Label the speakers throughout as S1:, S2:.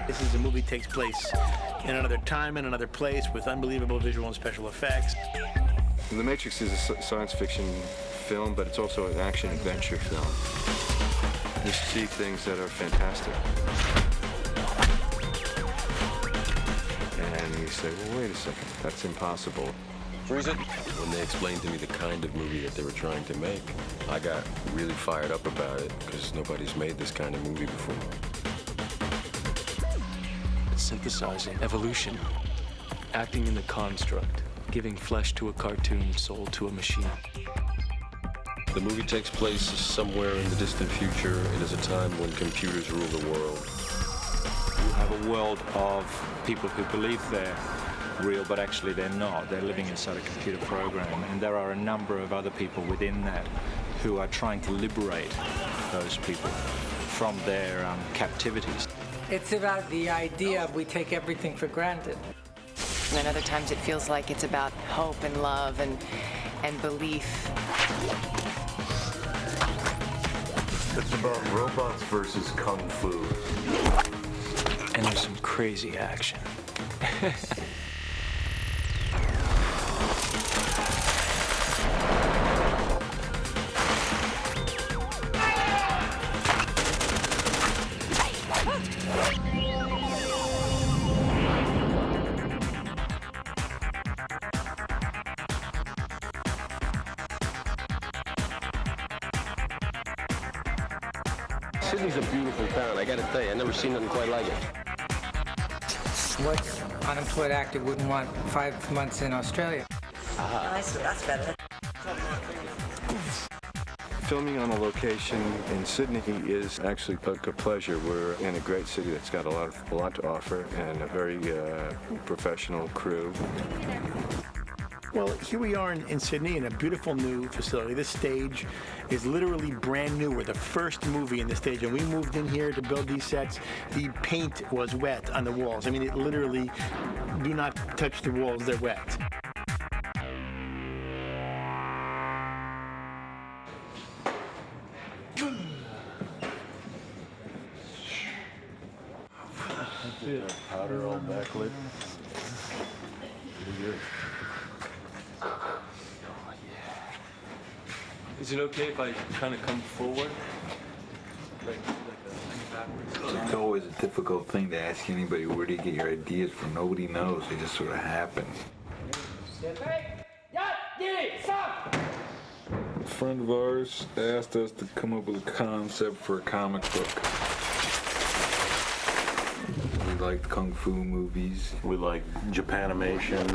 S1: This is a movie that takes place in another time and another place with unbelievable visual and special effects.
S2: The Matrix is a science fiction film, but it's also an action-adventure film. You see things that are fantastic. And you say, well, wait a second, that's impossible.
S3: Freeze it. When they explained to me the kind of movie that they were trying to make, I got really fired up about it because nobody's made this kind of movie before.
S4: Synthesizing evolution, acting in the construct, giving flesh to a cartoon, soul to a machine.
S3: The movie takes place somewhere in the distant future. It is a time when computers rule the world.
S5: You have a world of people who believe they're real, but actually they're not. They're living inside a computer program, and there are a number of other people within that who are trying to liberate those people from their captivities.
S6: It's about the idea we take everything for granted.
S7: And then other times it feels like it's about hope and love and belief.
S8: It's about robots versus kung fu.
S4: And there's some crazy action.
S3: Sydney's a beautiful town. I gotta tell you, I've never seen nothing quite like it.
S6: What unemployed actor wouldn't want 5 months in Australia?
S9: That's better.
S2: Filming on a location in Sydney is actually a pleasure. We're in a great city that's got a lot to offer and a very professional crew.
S1: Well, here we are in Sydney in a beautiful new facility. This stage is literally brand new. We're the first movie in the stage. And we moved in here to build these sets. The paint was wet on the walls. I mean, it literally, do not touch the walls, they're wet.
S8: That's it. Powder all backlit. Pretty good.
S4: Is it okay if I kind of come forward? Like backwards?
S8: It's always a difficult thing to ask anybody, where do you get your ideas from? Nobody knows. They just sort of happen. A friend of ours asked us to come up with a concept for a comic book. We liked kung fu movies.
S10: We like Japanimation.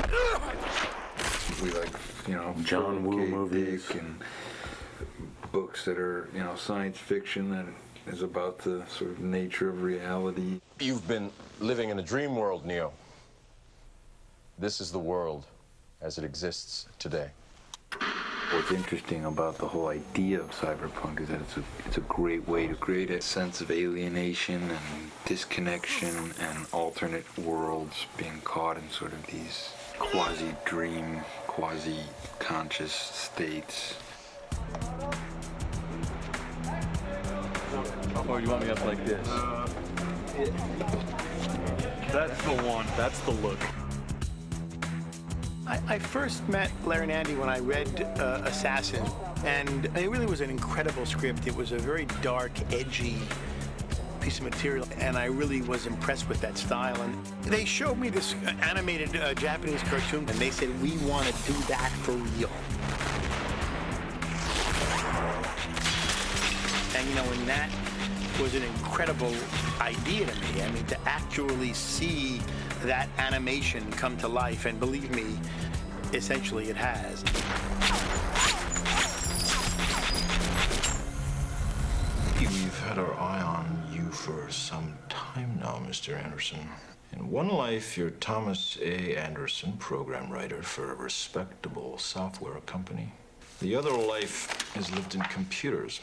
S8: We like,
S10: John Woo movies.
S8: And books that are, science fiction that is about the sort of nature of reality.
S3: You've been living in a dream world, Neo. This is the world as it exists today.
S8: What's interesting about the whole idea of cyberpunk is that it's a great way to create a sense of alienation and disconnection and alternate worlds being caught in sort of these quasi-dream, quasi-conscious states.
S4: Or you want me up like this? That's the one. That's the look.
S1: I first met Larry and Andy when I read Assassin, and it really was an incredible script. It was a very dark, edgy piece of material, and I really was impressed with that style. And they showed me this animated Japanese cartoon, and they said, we want to do that for real. And and that was an incredible idea to me. I mean, to actually see that animation come to life, and believe me, essentially it has.
S11: We've had our eye on you for some time now, Mr. Anderson. In one life, you're Thomas A. Anderson, program writer for a respectable software company. The other life is lived in computers,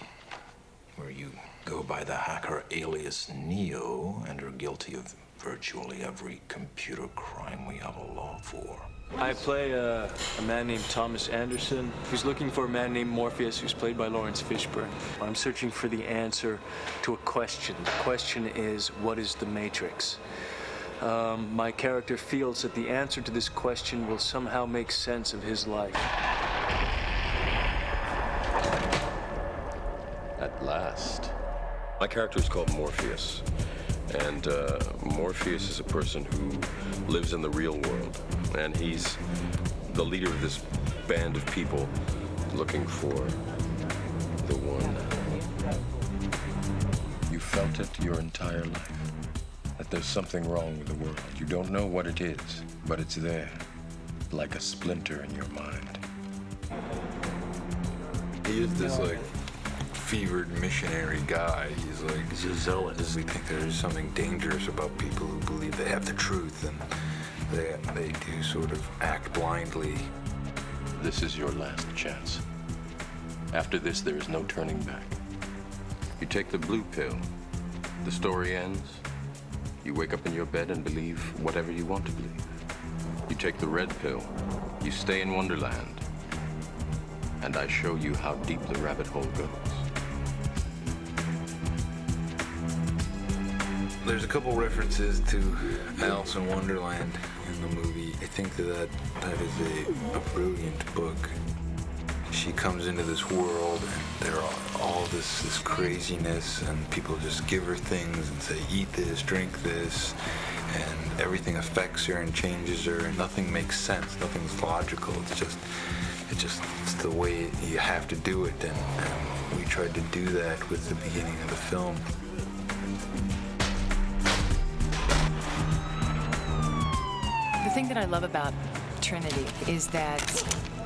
S11: where you go by the hacker alias Neo and are guilty of virtually every computer crime we have a law for.
S4: I play a man named Thomas Anderson who's looking for a man named Morpheus who's played by Laurence Fishburne. I'm searching for the answer to a question. The question is, what is the Matrix? My character feels that the answer to this question will somehow make sense of his life.
S3: At last. My character is called Morpheus. And Morpheus is a person who lives in the real world. And he's the leader of this band of people looking for the one. You felt it your entire life. That there's something wrong with the world. You don't know what it is, but it's there, like a splinter in your mind.
S8: He is this, like, fevered missionary guy. He's a zealot. We think there's something dangerous about people who believe they have the truth, and they do sort of act blindly.
S3: This is your last chance. After this, there is no turning back. You take the blue pill. The story ends. You wake up in your bed and believe whatever you want to believe. You take the red pill. You stay in Wonderland. And I show you how deep the rabbit hole goes.
S8: There's a couple references to Alice in Wonderland in the movie. I think that is a brilliant book. She comes into this world, and there are all this craziness, and people just give her things and say, eat this, drink this, and everything affects her and changes her, and nothing makes sense, nothing's logical. It's the way you have to do it, and we tried to do that with the beginning of the film.
S7: The thing that I love about Trinity is that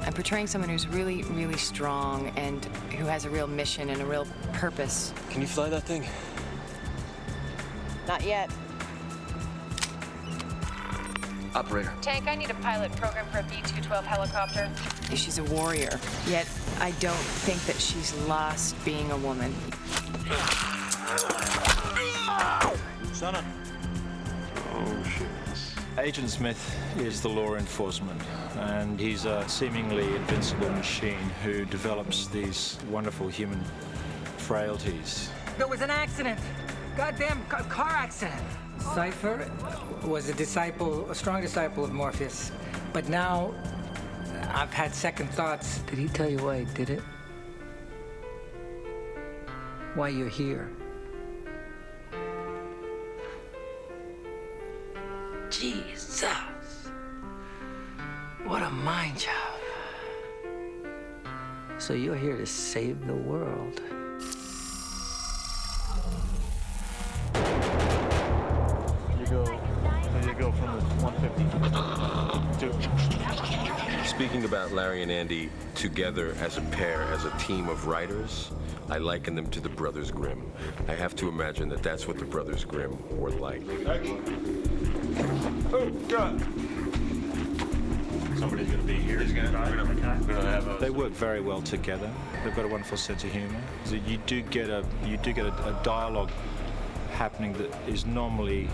S7: I'm portraying someone who's really, really strong and who has a real mission and a real purpose.
S4: Can you fly that thing?
S7: Not yet.
S4: Operator.
S7: Tank, I need a pilot program for a B-212 helicopter. She's a warrior, yet I don't think that she's lost being a woman.
S5: Son. Oh, shit. Agent Smith is the law enforcement, and he's a seemingly invincible machine who develops these wonderful human frailties.
S6: There was an accident. Goddamn car accident. Cypher was a strong disciple of Morpheus, but now I've had second thoughts. Did he tell you why he did it? Why you're here? Jesus. What a mind job. So you're here to save the world.
S10: You go from the 150 to...
S3: Speaking about Larry and Andy together as a pair, as a team of writers, I liken them to the Brothers Grimm. I have to imagine that that's what the Brothers Grimm were like.
S10: Oh, God. Somebody's going to be here.
S5: They work very well together. They've got a wonderful sense of humor. So you do get a dialogue happening that is normally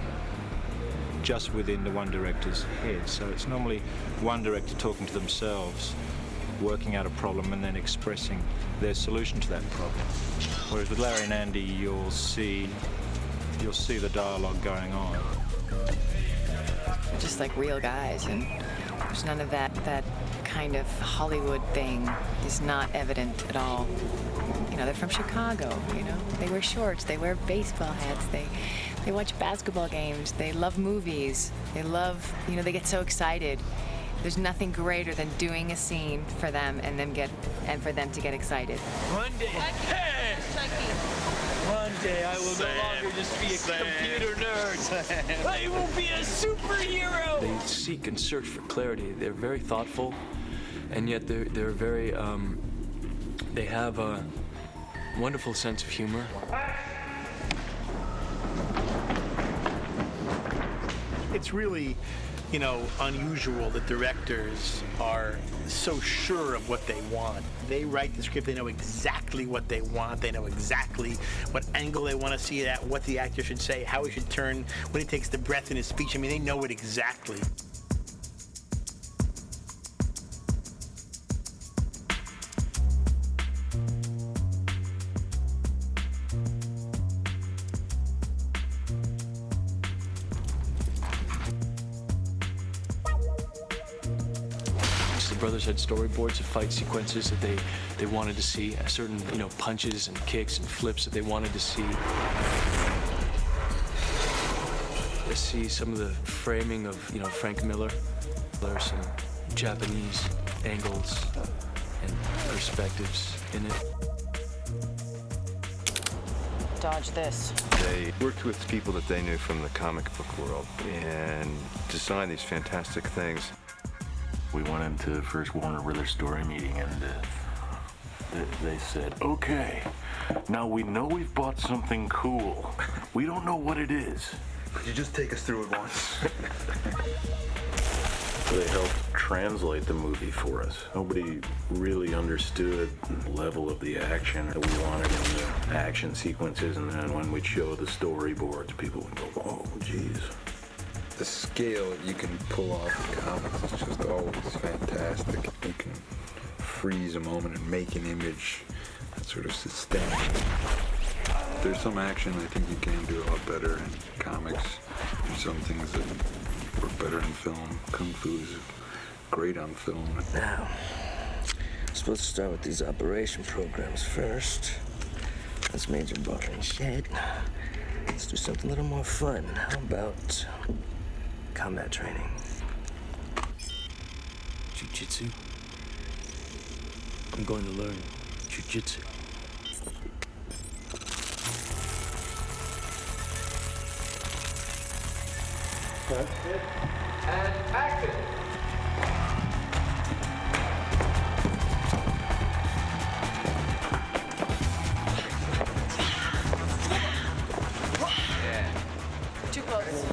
S5: just within the one director's head. So it's normally one director talking to themselves, working out a problem, and then expressing their solution to that problem. Whereas with Larry and Andy, you'll see the dialogue going on.
S7: They're just like real guys, and there's none of that kind of Hollywood thing is not evident at all. You know, they're from Chicago, you know. They wear shorts, they wear baseball hats, they watch basketball games, they love movies, they love, you know, they get so excited. There's nothing greater than doing a scene for them and for them to get excited.
S4: One day, one day I will no longer just be a computer nerd. I will be a superhero. They seek and search for clarity. They're very thoughtful, and yet they're very they have a wonderful sense of humor.
S1: It's really, you know, unusual that directors are so sure of what they want. They write the script, they know exactly what they want, they know exactly what angle they want to see it at, what the actor should say, how he should turn, when he takes the breath in his speech. I mean, they know it exactly.
S4: brothers had storyboards of fight sequences that they wanted to see, certain, punches and kicks and flips that they wanted to see. I see some of the framing of, Frank Miller. There are some Japanese angles and perspectives in it.
S7: Dodge this.
S2: They worked with people that they knew from the comic book world and designed these fantastic things.
S12: We went into first Warner Brothers story meeting and they said, okay, now we know we've bought something cool. We don't know what it is.
S8: Could you just take us through it once?
S12: They helped translate the movie for us. Nobody really understood the level of the action that we wanted in the action sequences, and then when we'd show the storyboards, people would go, oh, geez.
S8: The scale that you can pull off in comics is just always fantastic. You can freeze a moment and make an image that sort of sustains. There's some action I think you can do a lot better in comics. There's some things that work better in film. Kung Fu is great on film.
S13: Now, I'm supposed to start with these operation programs first. That's Major Barton shit. Let's do something a little more fun. How about combat training?
S4: Jiu-jitsu? I'm going to learn jiu-jitsu.
S10: That's it. And action!
S7: Too close.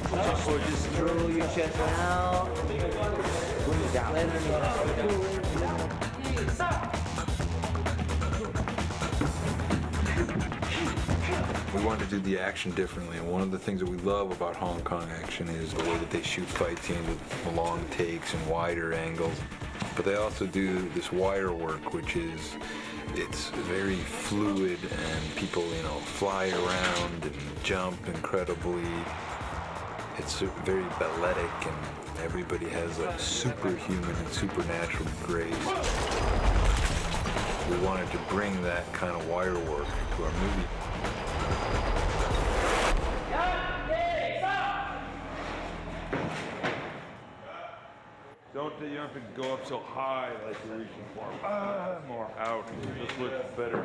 S13: Or just throw your chest out.
S8: We wanted to do the action differently, and one of the things that we love about Hong Kong action is the way that they shoot fight scenes with long takes and wider angles. But they also do this wire work, which is, it's very fluid, and people, fly around and jump incredibly. It's very balletic, and everybody has a superhuman and supernatural grace. We wanted to bring that kind of wire work to our movie.
S10: You don't have to go up so high like you're reaching for. More out. It just looks better.